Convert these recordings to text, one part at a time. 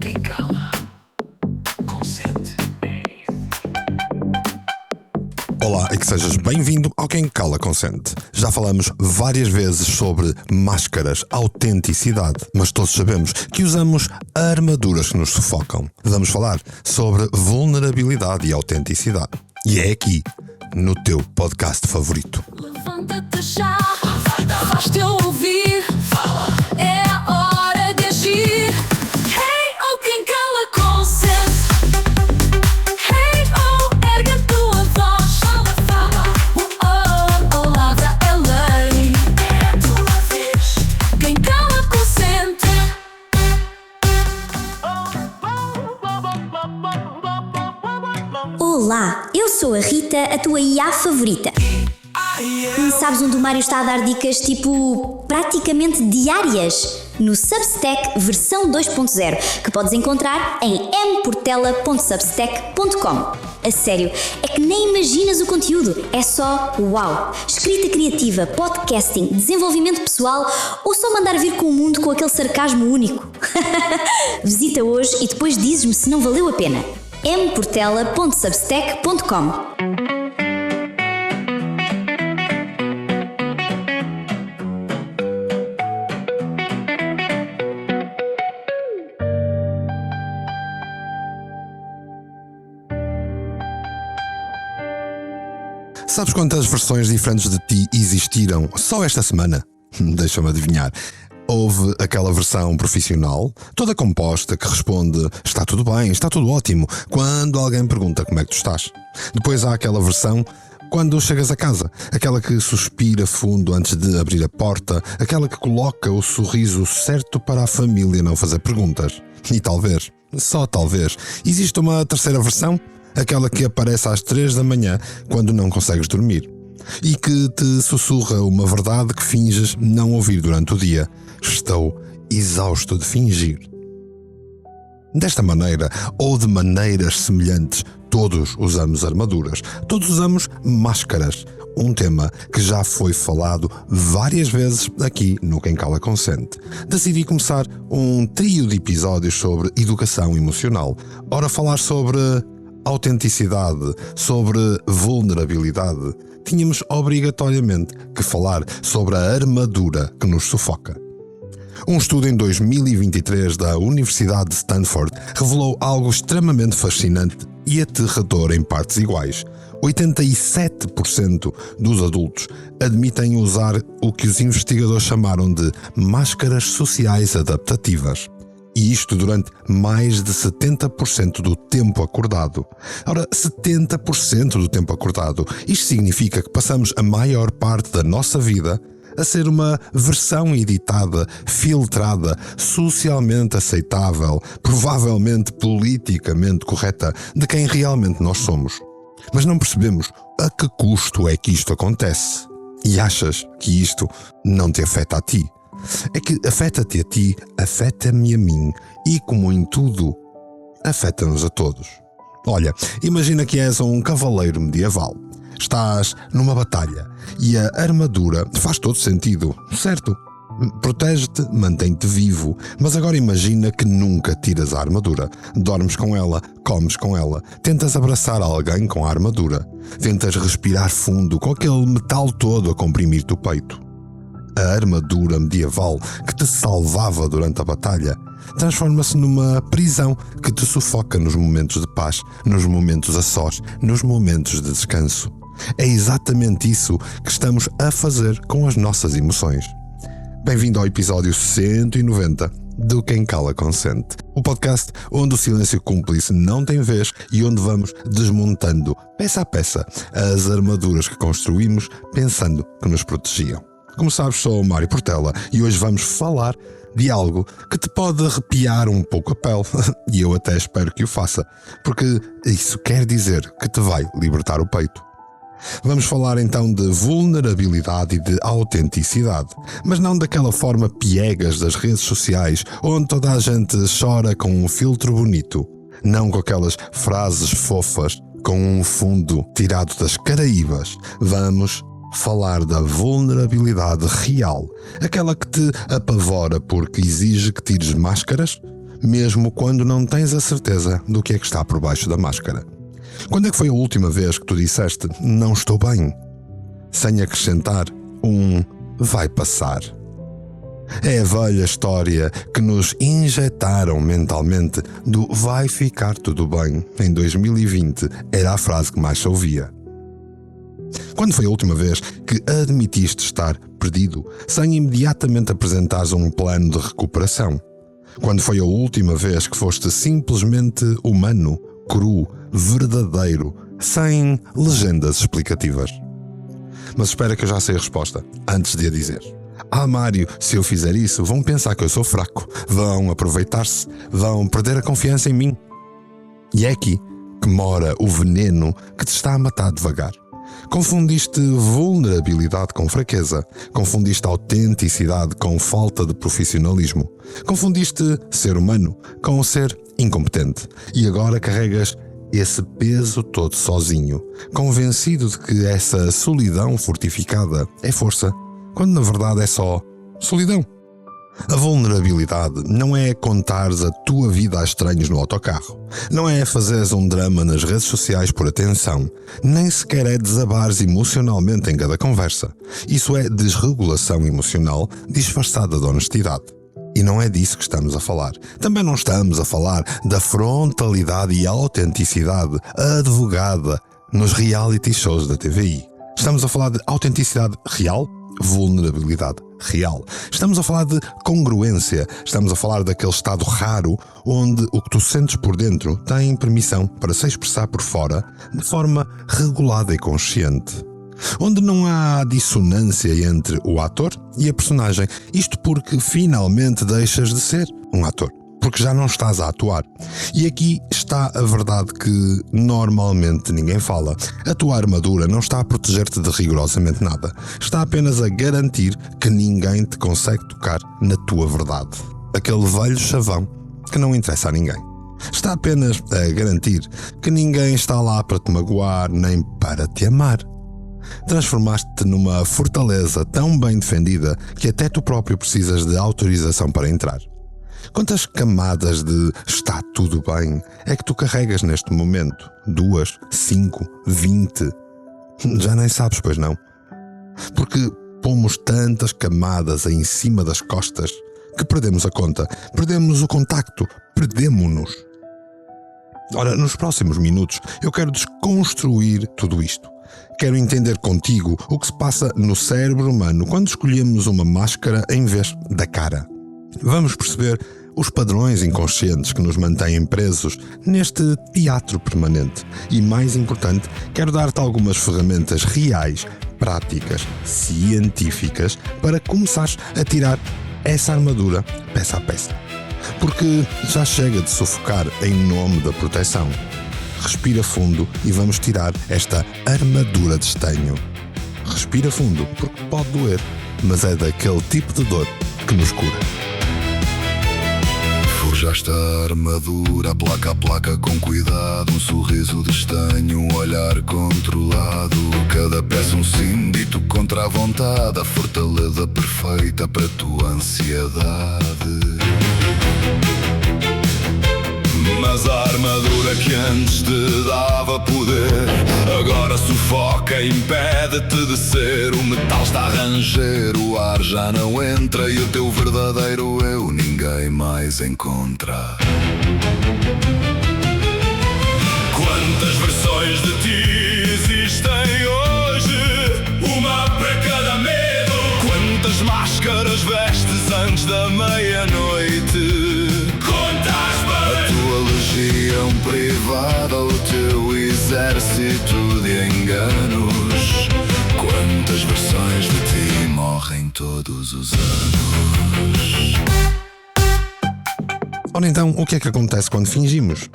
Quem cala, consente. Olá e que sejas bem-vindo ao Quem Cala Consente. Já falamos várias vezes sobre máscaras, autenticidade, mas todos sabemos que usamos armaduras que nos sufocam. Vamos falar sobre vulnerabilidade e autenticidade. E é aqui, no teu podcast favorito. Levanta-te já, faz-te ouvir. É a hora de agir. Hey, oh, quem cala consente. Hey, oh, ergue a tua voz. Fala, oh, palavra é lei. É a tua vez. Quem cala consente. Olá, eu sou a Rita, a tua IA favorita. Sabes onde o Mário está a dar dicas tipo praticamente diárias? No Substack versão 2.0, que podes encontrar em mportela.substack.com. A sério, é que nem imaginas o conteúdo, é só uau! Escrita criativa, podcasting, desenvolvimento pessoal ou só mandar vir com o mundo com aquele sarcasmo único? Visita hoje e depois dizes-me se não valeu a pena. mportela.substack.com. Sabes quantas versões diferentes de ti existiram só esta semana? Deixa-me adivinhar. Houve aquela versão profissional, toda composta, que responde está tudo bem, está tudo ótimo, quando alguém pergunta como é que tu estás. Depois há aquela versão quando chegas a casa, aquela que suspira fundo antes de abrir a porta, aquela que coloca o sorriso certo para a família não fazer perguntas. E talvez, só talvez, existe uma terceira versão, aquela que aparece às 3 da manhã quando não consegues dormir e que te sussurra uma verdade que finges não ouvir durante o dia. Estou exausto de fingir. Desta maneira, ou de maneiras semelhantes, todos usamos armaduras, todos usamos máscaras, um tema que já foi falado várias vezes aqui no Quem Cala Consente. Decidi começar um trio de episódios sobre educação emocional. Ora, falar sobre autenticidade, sobre vulnerabilidade, tínhamos obrigatoriamente que falar sobre a armadura que nos sufoca. Um estudo em 2023 da Universidade de Stanford revelou algo extremamente fascinante e aterrador em partes iguais. 87% dos adultos admitem usar o que os investigadores chamaram de máscaras sociais adaptativas. E isto durante mais de 70% do tempo acordado. Ora, 70% do tempo acordado. Isto significa que passamos a maior parte da nossa vida a ser uma versão editada, filtrada, socialmente aceitável, provavelmente politicamente correta de quem realmente nós somos. Mas não percebemos a que custo é que isto acontece. E achas que isto não te afeta a ti? É que afeta-te a ti, afeta-me a mim e, como em tudo, afeta-nos a todos. Olha, imagina que és um cavaleiro medieval. Estás numa batalha e a armadura faz todo sentido, certo? Protege-te, mantém-te vivo, mas agora imagina que nunca tiras a armadura. Dormes com ela, comes com ela, tentas abraçar alguém com a armadura, tentas respirar fundo com aquele metal todo a comprimir-te o peito. A armadura medieval que te salvava durante a batalha transforma-se numa prisão que te sufoca nos momentos de paz, nos momentos a sós, nos momentos de descanso. É exatamente isso que estamos a fazer com as nossas emoções. Bem-vindo ao episódio 190 do Quem Cala Consente, o podcast onde o silêncio cúmplice não tem vez e onde vamos desmontando, peça a peça, as armaduras que construímos pensando que nos protegiam. Como sabes, sou o Mário Portela e hoje vamos falar de algo que te pode arrepiar um pouco a pele, e eu até espero que o faça, porque isso quer dizer que te vai libertar o peito. Vamos falar então de vulnerabilidade e de autenticidade, mas não daquela forma piegas das redes sociais, onde toda a gente chora com um filtro bonito, não com aquelas frases fofas com um fundo tirado das Caraíbas. Vamos falar da vulnerabilidade real, aquela que te apavora porque exige que tires máscaras, mesmo quando não tens a certeza do que é que está por baixo da máscara. Quando é que foi a última vez que tu disseste não estou bem? Sem acrescentar vai passar. É a velha história que nos injetaram mentalmente do vai ficar tudo bem. Em 2020 era a frase que mais se ouvia. Quando foi a última vez que admitiste estar perdido sem imediatamente apresentares um plano de recuperação? Quando foi a última vez que foste simplesmente humano, cru, verdadeiro, sem legendas explicativas? Mas espera que eu já sei a resposta, antes de a dizer. Mário, se eu fizer isso, vão pensar que eu sou fraco, vão aproveitar-se, vão perder a confiança em mim. E é aqui que mora o veneno que te está a matar devagar. Confundiste vulnerabilidade com fraqueza, confundiste autenticidade com falta de profissionalismo, confundiste ser humano com ser incompetente e agora carregas esse peso todo sozinho, convencido de que essa solidão fortificada é força, quando na verdade é só solidão. A vulnerabilidade não é contares a tua vida a estranhos no autocarro, não é fazeres um drama nas redes sociais por atenção, nem sequer é desabares emocionalmente em cada conversa. Isso é desregulação emocional disfarçada de honestidade. E não é disso que estamos a falar. Também não estamos a falar da frontalidade e autenticidade advogada nos reality shows da TVI. Estamos a falar de autenticidade real, vulnerabilidade real. Estamos a falar de congruência. Estamos a falar daquele estado raro onde o que tu sentes por dentro tem permissão para se expressar por fora de forma regulada e consciente. Onde não há dissonância entre o ator e a personagem. Isto porque finalmente deixas de ser um ator, porque já não estás a atuar. E aqui está a verdade que normalmente ninguém fala. A tua armadura não está a proteger-te de rigorosamente nada. Está apenas a garantir que ninguém te consegue tocar na tua verdade. Aquele velho chavão que não interessa a ninguém. Está apenas a garantir que ninguém está lá para te magoar nem para te amar. Transformaste-te numa fortaleza tão bem defendida que até tu próprio precisas de autorização para entrar. Quantas camadas de está tudo bem é que tu carregas neste momento? 2, 5, 20? Já nem sabes, pois não? Porque pomos tantas camadas em cima das costas que perdemos a conta, perdemos o contacto, perdemo-nos. Ora, nos próximos minutos eu quero desconstruir tudo isto. Quero entender contigo o que se passa no cérebro humano quando escolhemos uma máscara em vez da cara. Vamos perceber os padrões inconscientes que nos mantêm presos neste teatro permanente. E mais importante, quero dar-te algumas ferramentas reais, práticas, científicas para começares a tirar essa armadura peça a peça. Porque já chega de sufocar em nome da proteção. Respira fundo e vamos tirar esta armadura de estanho. Respira fundo, porque pode doer, mas é daquele tipo de dor que nos cura. Forjaste a armadura, placa a placa com cuidado. Um sorriso de estanho, um olhar controlado. Cada peça um símbito contra a vontade. A fortaleza perfeita para a tua ansiedade. Mas a armadura que antes te dava poder agora sufoca e impede-te de ser. O metal está a ranger, o ar já não entra e o teu verdadeiro eu ninguém mais encontra. Quantas versões de ti existem hoje? Uma para cada medo. Quantas máscaras vestes antes da meia-noite? Legião privada, o teu exército de enganos. Quantas versões de ti morrem todos os anos? Ora então, o que é que acontece quando fingimos?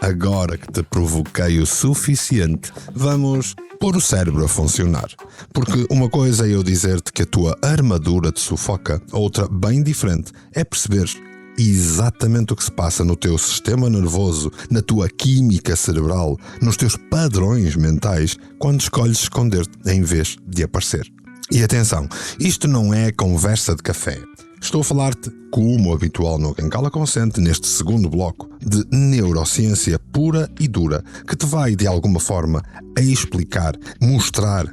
Agora que te provoquei o suficiente, vamos pôr o cérebro a funcionar. Porque uma coisa é eu dizer-te que a tua armadura te sufoca, outra bem diferente é perceberes exatamente o que se passa no teu sistema nervoso, na tua química cerebral, nos teus padrões mentais, quando escolhes esconder-te em vez de aparecer. E atenção, isto não é conversa de café. Estou a falar-te, como habitual no Quem Cala Consente, neste segundo bloco, de neurociência pura e dura, que te vai, de alguma forma, a explicar, mostrar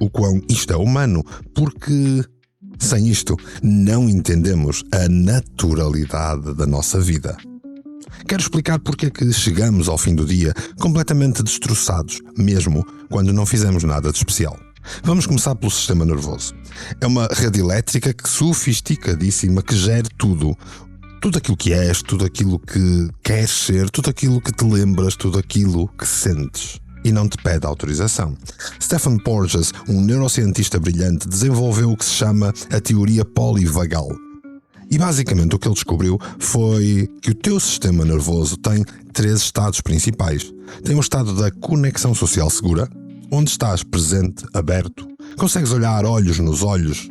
o quão isto é humano, porque sem isto não entendemos a naturalidade da nossa vida. Quero explicar porque é que chegamos ao fim do dia completamente destroçados, mesmo quando não fizemos nada de especial. Vamos começar pelo sistema nervoso. É uma rede elétrica sofisticadíssima que gera tudo. Tudo aquilo que és, tudo aquilo que queres ser, tudo aquilo que te lembras, tudo aquilo que sentes. E não te pede autorização. Stephen Porges, um neurocientista brilhante, desenvolveu o que se chama a teoria polivagal. E basicamente o que ele descobriu foi que o teu sistema nervoso tem 3 estados principais. Tem o estado da conexão social segura, onde estás presente, aberto, consegues olhar olhos nos olhos,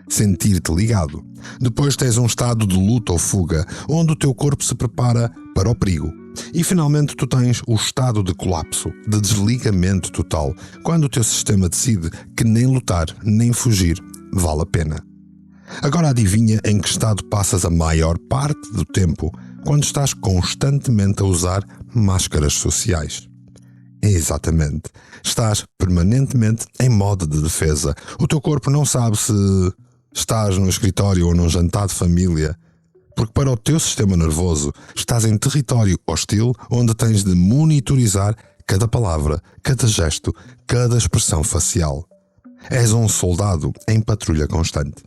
sentir-te ligado. Depois tens um estado de luta ou fuga, onde o teu corpo se prepara para o perigo. E finalmente tu tens o estado de colapso, de desligamento total, quando o teu sistema decide que nem lutar, nem fugir vale a pena. Agora adivinha em que estado passas a maior parte do tempo quando estás constantemente a usar máscaras sociais. Exatamente. Estás permanentemente em modo de defesa. O teu corpo não sabe se estás no escritório ou num jantar de família, porque para o teu sistema nervoso estás em território hostil onde tens de monitorizar cada palavra, cada gesto, cada expressão facial. És um soldado em patrulha constante.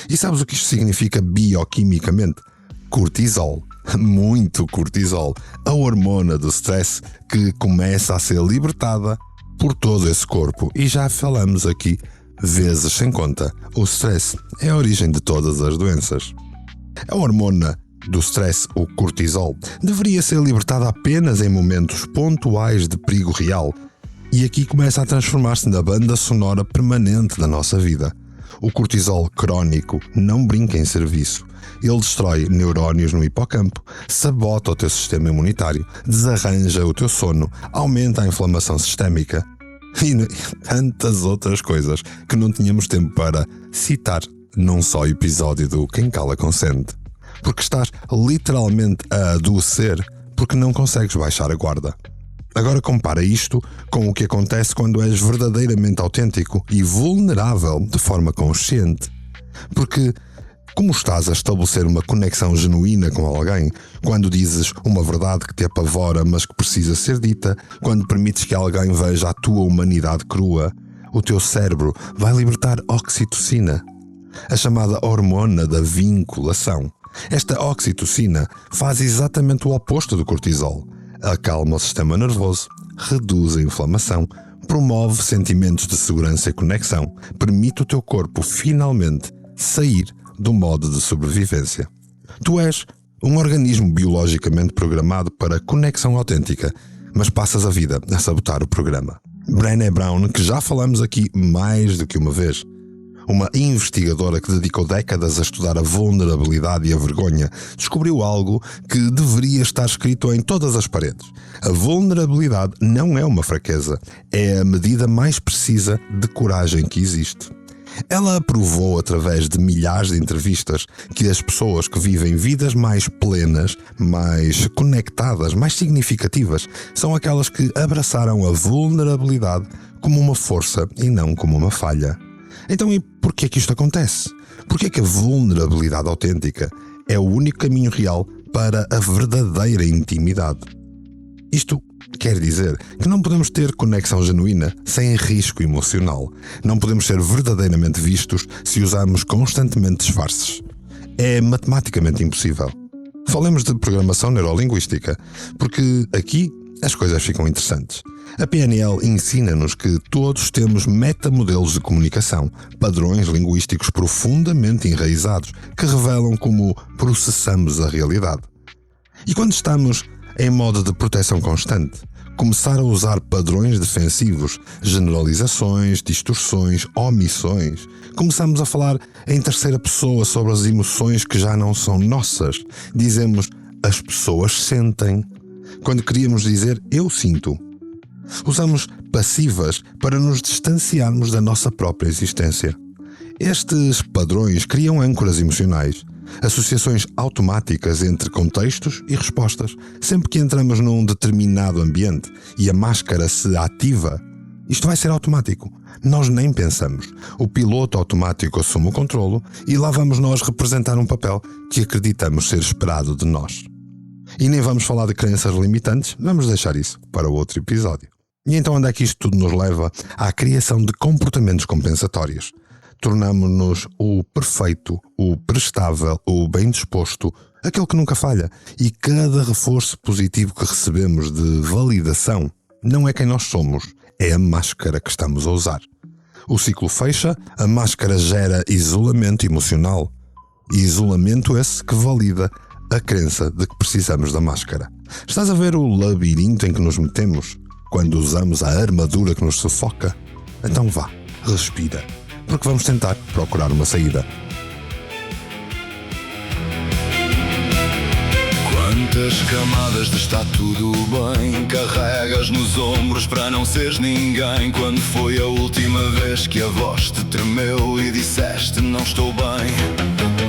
E sabes o que isto significa bioquimicamente? Cortisol. Muito cortisol. A hormona do stress que começa a ser libertada por todo esse corpo. E já falamos aqui vezes sem conta. O stress é a origem de todas as doenças. A hormona do stress, o cortisol, deveria ser libertada apenas em momentos pontuais de perigo real. E aqui começa a transformar-se na banda sonora permanente da nossa vida. O cortisol crónico não brinca em serviço. Ele destrói neurónios no hipocampo, sabota o teu sistema imunitário, desarranja o teu sono, aumenta a inflamação sistémica e tantas outras coisas que não tínhamos tempo para citar num só episódio do Quem Cala Consente. Porque estás literalmente a adoecer porque não consegues baixar a guarda. Agora compara isto com o que acontece quando és verdadeiramente autêntico e vulnerável de forma consciente. Porque como estás a estabelecer uma conexão genuína com alguém quando dizes uma verdade que te apavora mas que precisa ser dita, quando permites que alguém veja a tua humanidade crua, o teu cérebro vai libertar oxitocina, a chamada hormona da vinculação. Esta oxitocina faz exatamente o oposto do cortisol. Acalma o sistema nervoso, reduz a inflamação, promove sentimentos de segurança e conexão, permite o teu corpo finalmente sair do modo de sobrevivência. Tu és um organismo biologicamente programado para conexão autêntica, mas passas a vida a sabotar o programa. Brené Brown, que já falamos aqui mais do que uma vez, uma investigadora que dedicou décadas a estudar a vulnerabilidade e a vergonha, descobriu algo que deveria estar escrito em todas as paredes. A vulnerabilidade não é uma fraqueza, é a medida mais precisa de coragem que existe. Ela provou através de milhares de entrevistas que as pessoas que vivem vidas mais plenas, mais conectadas, mais significativas, são aquelas que abraçaram a vulnerabilidade como uma força e não como uma falha. Então, e porquê que isto acontece? Porquê que a vulnerabilidade autêntica é o único caminho real para a verdadeira intimidade? Isto quer dizer que não podemos ter conexão genuína sem risco emocional. Não podemos ser verdadeiramente vistos se usarmos constantemente disfarces. É matematicamente impossível. Falemos de programação neurolinguística, porque aqui as coisas ficam interessantes. A PNL ensina-nos que todos temos metamodelos de comunicação, padrões linguísticos profundamente enraizados que revelam como processamos a realidade. E quando estamos em modo de proteção constante, começar a usar padrões defensivos, generalizações, distorções, omissões, começamos a falar em terceira pessoa sobre as emoções que já não são nossas. Dizemos, as pessoas sentem, quando queríamos dizer, eu sinto. Usamos passivas para nos distanciarmos da nossa própria existência. Estes padrões criam âncoras emocionais, associações automáticas entre contextos e respostas. Sempre que entramos num determinado ambiente e a máscara se ativa, isto vai ser automático. Nós nem pensamos. O piloto automático assume o controlo e lá vamos nós representar um papel que acreditamos ser esperado de nós. E nem vamos falar de crenças limitantes, vamos deixar isso para outro episódio. E então onde é que isto tudo nos leva? À criação de comportamentos compensatórios. Tornamo-nos o perfeito, o prestável, o bem disposto, aquele que nunca falha. E cada reforço positivo que recebemos de validação não é quem nós somos, é a máscara que estamos a usar. O ciclo fecha, a máscara gera isolamento emocional. E isolamento esse que valida a crença de que precisamos da máscara. Estás a ver o labirinto em que nos metemos quando usamos a armadura que nos sufoca? Então vá, respira, porque vamos tentar procurar uma saída. Quantas camadas de está tudo bem carregas nos ombros para não seres ninguém? Quando foi a última vez que a voz te tremeu e disseste não estou bem?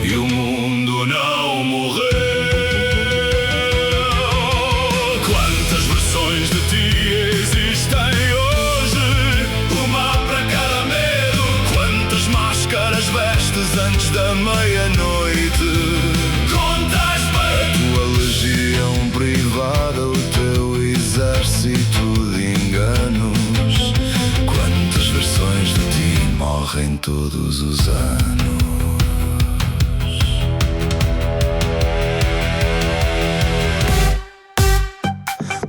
E o mundo não morreu. Quantas versões de ti existem hoje? Uma para cada medo. Quantas máscaras vestes antes da meia-noite? Contas para a tua legião privada, o teu exército de enganos. Quantas versões de ti morrem todos os anos?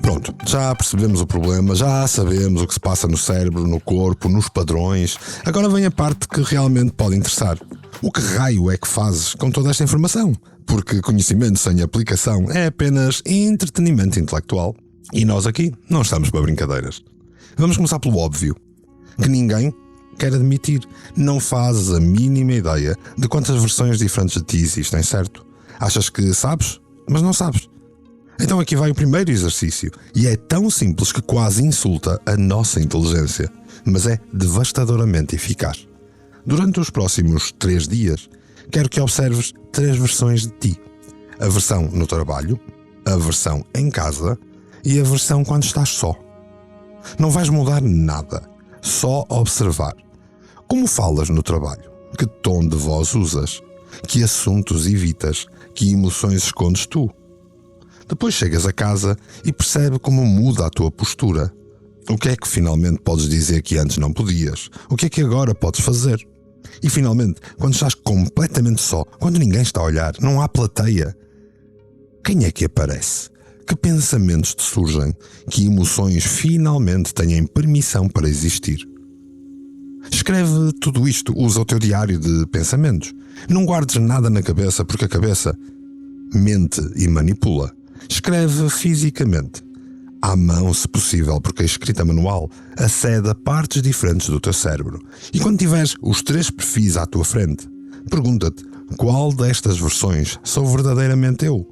Pronto, já percebemos o problema, já sabemos o que se passa no cérebro, no corpo, nos padrões. Agora vem a parte que realmente pode interessar. O que raio é que fazes com toda esta informação? Porque conhecimento sem aplicação é apenas entretenimento intelectual. E nós aqui não estamos para brincadeiras. Vamos começar pelo óbvio, que ninguém quer admitir. Não fazes a mínima ideia de quantas versões diferentes de ti existem, certo? Achas que sabes, mas não sabes. Então aqui vai o primeiro exercício, e é tão simples que quase insulta a nossa inteligência, mas é devastadoramente eficaz. Durante os próximos 3 dias, quero que observes 3 versões de ti. A versão no trabalho, a versão em casa e a versão quando estás só. Não vais mudar nada, só observar. Como falas no trabalho? Que tom de voz usas? Que assuntos evitas? Que emoções escondes tu? Depois chegas a casa e percebe como muda a tua postura. O que é que finalmente podes dizer que antes não podias? O que é que agora podes fazer? E finalmente, quando estás completamente só, quando ninguém está a olhar, não há plateia, quem é que aparece? Que pensamentos te surgem? Que emoções finalmente têm permissão para existir? Escreve tudo isto, usa o teu diário de pensamentos. Não guardes nada na cabeça, porque a cabeça mente e manipula. Escreve fisicamente, à mão se possível, porque a escrita manual acede a partes diferentes do teu cérebro. E quando tiveres os 3 perfis à tua frente, pergunta-te qual destas versões sou verdadeiramente eu?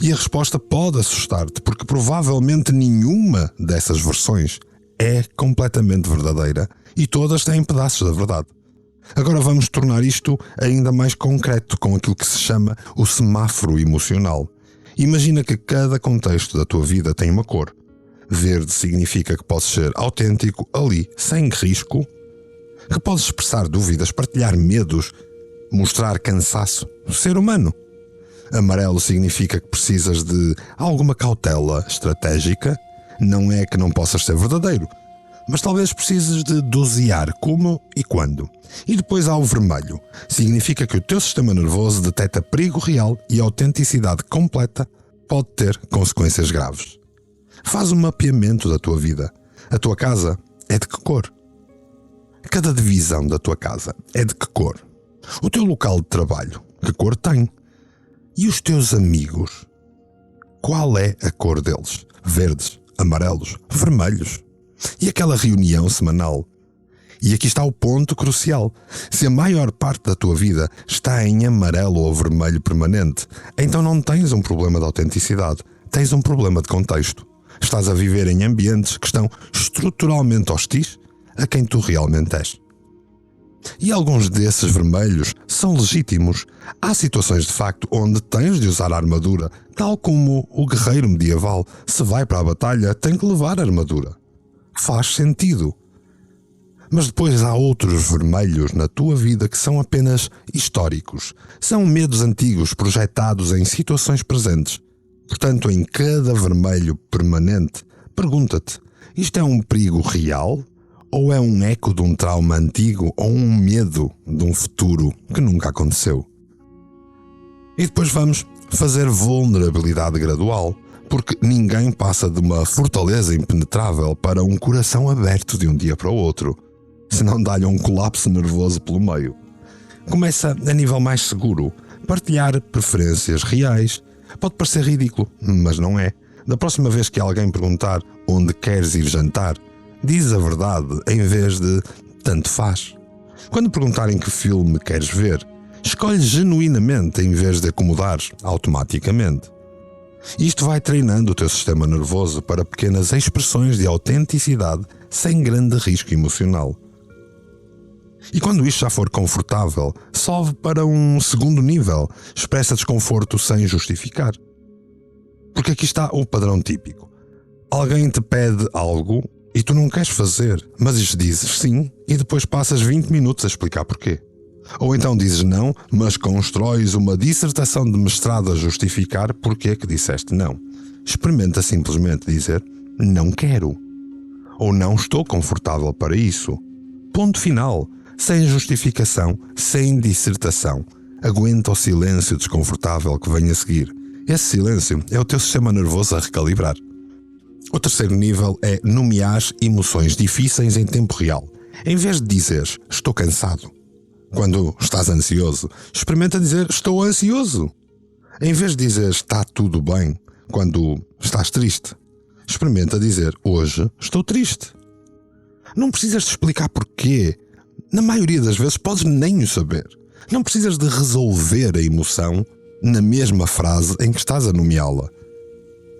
E a resposta pode assustar-te, porque provavelmente nenhuma dessas versões é completamente verdadeira e todas têm pedaços da verdade. Agora vamos tornar isto ainda mais concreto com aquilo que se chama o semáforo emocional. Imagina que cada contexto da tua vida tem uma cor. Verde significa que podes ser autêntico ali, sem risco, que podes expressar dúvidas, partilhar medos, mostrar cansaço, ser humano. Amarelo significa que precisas de alguma cautela estratégica. Não é que não possas ser verdadeiro, mas talvez precises de dosear como e quando. E depois há o vermelho. Significa que o teu sistema nervoso detecta perigo real e a autenticidade completa pode ter consequências graves. Faz um mapeamento da tua vida. A tua casa é de que cor? Cada divisão da tua casa é de que cor? O teu local de trabalho, que cor tem? E os teus amigos? Qual é a cor deles? Verdes, amarelos, vermelhos? E aquela reunião semanal? E aqui está o ponto crucial. Se a maior parte da tua vida está em amarelo ou vermelho permanente, então não tens um problema de autenticidade, tens um problema de contexto. Estás a viver em ambientes que estão estruturalmente hostis a quem tu realmente és. E alguns desses vermelhos são legítimos. Há situações de facto onde tens de usar a armadura, tal como o guerreiro medieval, se vai para a batalha, tem que levar a armadura. Faz sentido. Mas depois há outros vermelhos na tua vida que são apenas históricos. São medos antigos projetados em situações presentes. Portanto, em cada vermelho permanente, pergunta-te: isto é um perigo real? Ou é um eco de um trauma antigo ou um medo de um futuro que nunca aconteceu? E depois vamos fazer vulnerabilidade gradual, porque ninguém passa de uma fortaleza impenetrável para um coração aberto de um dia para o outro, senão dá-lhe um colapso nervoso pelo meio. Começa a nível mais seguro, partilhar preferências reais. Pode parecer ridículo, mas não é. Da próxima vez que alguém perguntar onde queres ir jantar, diz a verdade em vez de tanto faz. Quando perguntarem que filme queres ver, escolhe genuinamente em vez de acomodares automaticamente. Isto vai treinando o teu sistema nervoso para pequenas expressões de autenticidade sem grande risco emocional. E quando isto já for confortável, sobe para um segundo nível, expressa desconforto sem justificar. Porque aqui está o padrão típico. Alguém te pede algo e tu não queres fazer, mas dizes sim e depois passas 20 minutos a explicar porquê. Ou então dizes não, mas constróis uma dissertação de mestrado a justificar porquê que disseste não. Experimenta simplesmente dizer não quero. Ou não estou confortável para isso. Ponto final. Sem justificação, sem dissertação. Aguenta o silêncio desconfortável que vem a seguir. Esse silêncio é o teu sistema nervoso a recalibrar. O terceiro nível é nomear emoções difíceis em tempo real. Em vez de dizeres estou cansado, quando estás ansioso, experimenta dizer estou ansioso. Em vez de dizer está tudo bem, quando estás triste, experimenta dizer hoje estou triste. Não precisas de explicar porquê. Na maioria das vezes podes nem o saber. Não precisas de resolver a emoção na mesma frase em que estás a nomeá-la.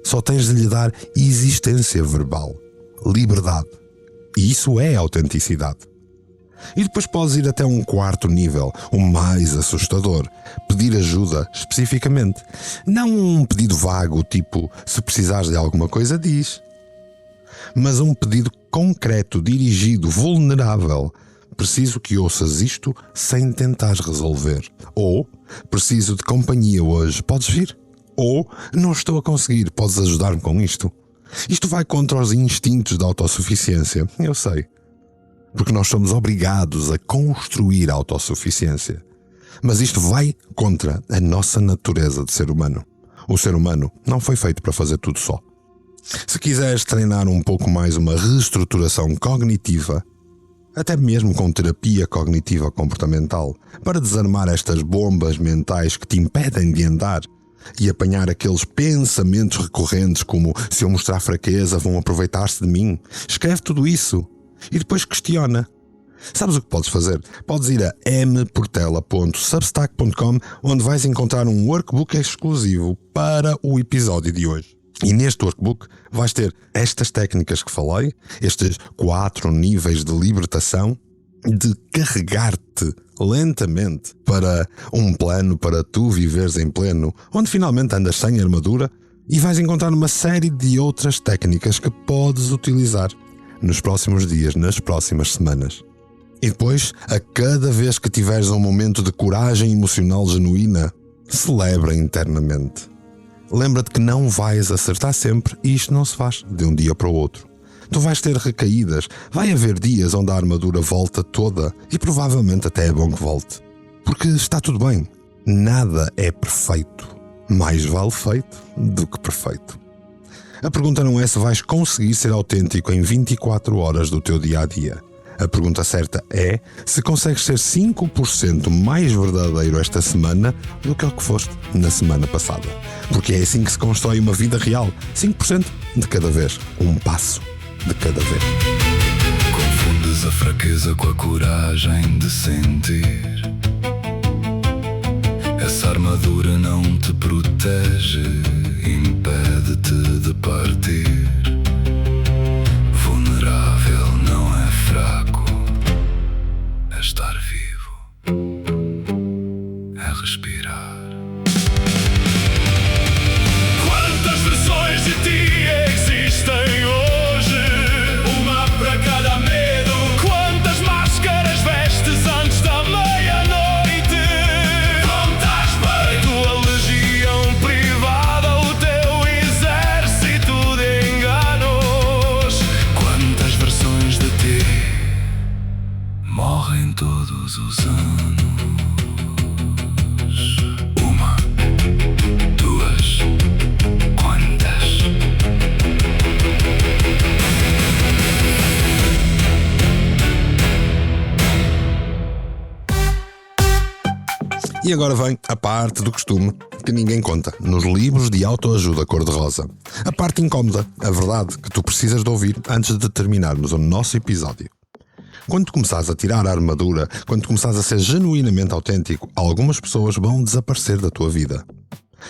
Só tens de lhe dar existência verbal, liberdade. E isso é autenticidade. E depois podes ir até um quarto nível, o mais assustador. Pedir ajuda especificamente. Não um pedido vago, tipo, se precisares de alguma coisa, diz. Mas um pedido concreto, dirigido, vulnerável. Preciso que ouças isto sem tentar resolver. Ou, preciso de companhia hoje, podes vir? Ou, não estou a conseguir, podes ajudar-me com isto? Isto vai contra os instintos da autossuficiência, eu sei. Porque nós somos obrigados a construir a autossuficiência. Mas isto vai contra a nossa natureza de ser humano. O ser humano não foi feito para fazer tudo só. Se quiseres treinar um pouco mais uma reestruturação cognitiva, até mesmo com terapia cognitiva comportamental, para desarmar estas bombas mentais que te impedem de andar e apanhar aqueles pensamentos recorrentes como se eu mostrar fraqueza vão aproveitar-se de mim. Escreve tudo isso e depois questiona. Sabes o que podes fazer? Podes ir a mportela.substack.com, onde vais encontrar um workbook exclusivo para o episódio de hoje. E neste workbook vais ter estas técnicas que falei, estes 4 níveis de libertação, de carregar-te lentamente para um plano para tu viveres em pleno, onde finalmente andas sem armadura, e vais encontrar uma série de outras técnicas que podes utilizar nos próximos dias, nas próximas semanas. E depois, a cada vez que tiveres um momento de coragem emocional genuína, celebra internamente. Lembra-te que não vais acertar sempre e isto não se faz de um dia para o outro. Tu vais ter recaídas, vai haver dias onde a armadura volta toda e provavelmente até é bom que volte. Porque está tudo bem. Nada é perfeito. Mais vale feito do que perfeito. A pergunta não é se vais conseguir ser autêntico em 24 horas do teu dia-a-dia. A pergunta certa é se consegues ser 5% mais verdadeiro esta semana do que o que foste na semana passada. Porque é assim que se constrói uma vida real. 5% de cada vez. Um passo de cada vez. Confundes a fraqueza com a coragem de sentir. Essa armadura não te protege, impede-te de partir. Vulnerável não é fraco, é estar vivo. E agora vem a parte do costume que ninguém conta nos livros de autoajuda cor-de-rosa. A parte incómoda, a verdade que tu precisas de ouvir antes de terminarmos o nosso episódio. Quando tu começares a tirar a armadura, quando tu começares a ser genuinamente autêntico, algumas pessoas vão desaparecer da tua vida.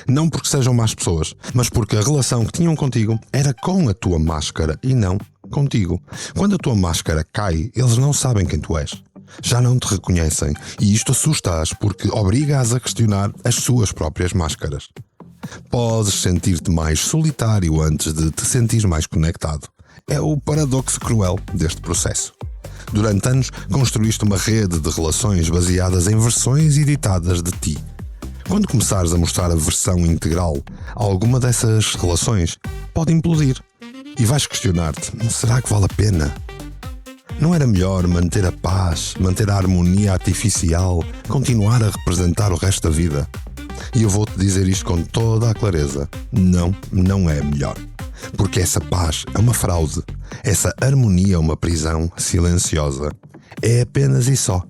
Não porque sejam más pessoas, mas porque a relação que tinham contigo era com a tua máscara e não contigo. Quando a tua máscara cai, eles não sabem quem tu és. Já não te reconhecem e isto assusta-as porque obriga-as a questionar as suas próprias máscaras. Podes sentir-te mais solitário antes de te sentir mais conectado. É o paradoxo cruel deste processo. Durante anos construíste uma rede de relações baseadas em versões editadas de ti. Quando começares a mostrar a versão integral, alguma dessas relações pode implodir. E vais questionar-te, será que vale a pena? Não era melhor manter a paz, manter a harmonia artificial, continuar a representar o resto da vida? E eu vou-te dizer isto com toda a clareza. Não é melhor. Porque essa paz é uma fraude. Essa harmonia é uma prisão silenciosa. É apenas e só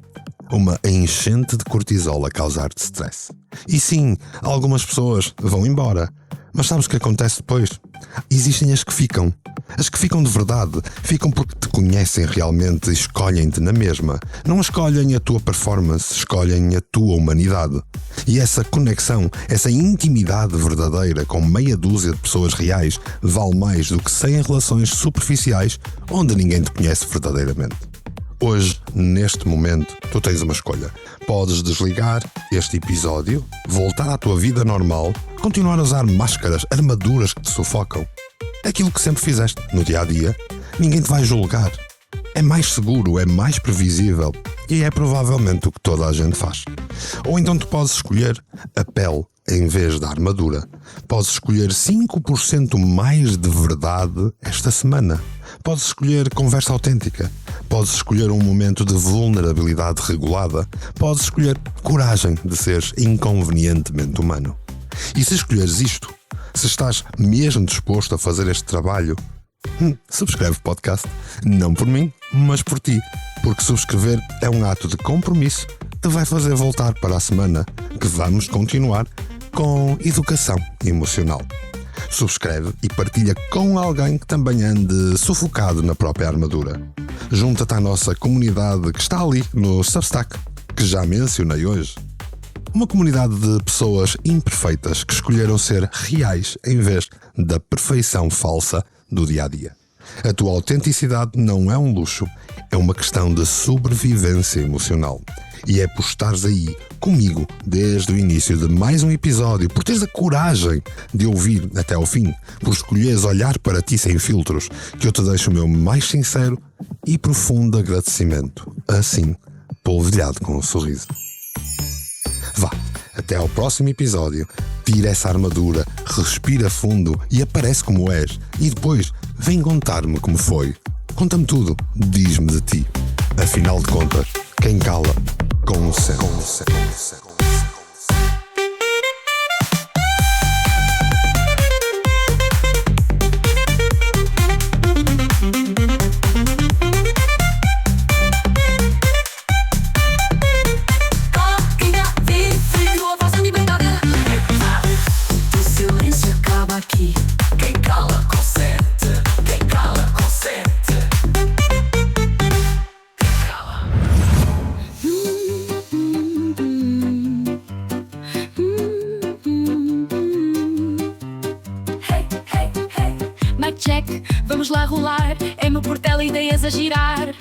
uma enchente de cortisol a causar-te stress. E sim, algumas pessoas vão embora. Mas sabes o que acontece depois? Existem as que ficam. As que ficam de verdade. Ficam porque te conhecem realmente e escolhem-te na mesma. Não escolhem a tua performance, escolhem a tua humanidade. E essa conexão, essa intimidade verdadeira com meia dúzia de pessoas reais vale mais do que 100 relações superficiais onde ninguém te conhece verdadeiramente. Hoje, neste momento, tu tens uma escolha. Podes desligar este episódio, voltar à tua vida normal, continuar a usar máscaras, armaduras que te sufocam. Aquilo que sempre fizeste no dia-a-dia, ninguém te vai julgar. É mais seguro, é mais previsível e é provavelmente o que toda a gente faz. Ou então tu podes escolher a pele em vez da armadura. Podes escolher 5% mais de verdade esta semana. Podes escolher conversa autêntica. Podes escolher um momento de vulnerabilidade regulada. Podes escolher coragem de seres inconvenientemente humano. E se escolheres isto, se estás mesmo disposto a fazer este trabalho, subscreve o podcast. Não por mim, mas por ti. Porque subscrever é um ato de compromisso que te vai fazer voltar para a semana que vamos continuar com educação emocional. Subscreve e partilha com alguém que também ande sufocado na própria armadura. Junta-te à nossa comunidade que está ali no Substack, que já mencionei hoje. Uma comunidade de pessoas imperfeitas que escolheram ser reais em vez da perfeição falsa do dia-a-dia. A tua autenticidade não é um luxo, é uma questão de sobrevivência emocional. E é por estares aí comigo desde o início de mais um episódio, por teres a coragem de ouvir até ao fim, por escolheres olhar para ti sem filtros, que eu te deixo o meu mais sincero e profundo agradecimento, assim, polvilhado com um sorriso. Vá, até ao próximo episódio, tira essa armadura, respira fundo e aparece como és, e depois vem contar-me como foi. Conta-me tudo, diz-me de ti. Afinal de contas, quem cala, consente. Aqui, quem cala consente, quem cala consente, quem cala. Hey, hey, hey, mic check, vamos lá rolar, é meu portela ideias a girar.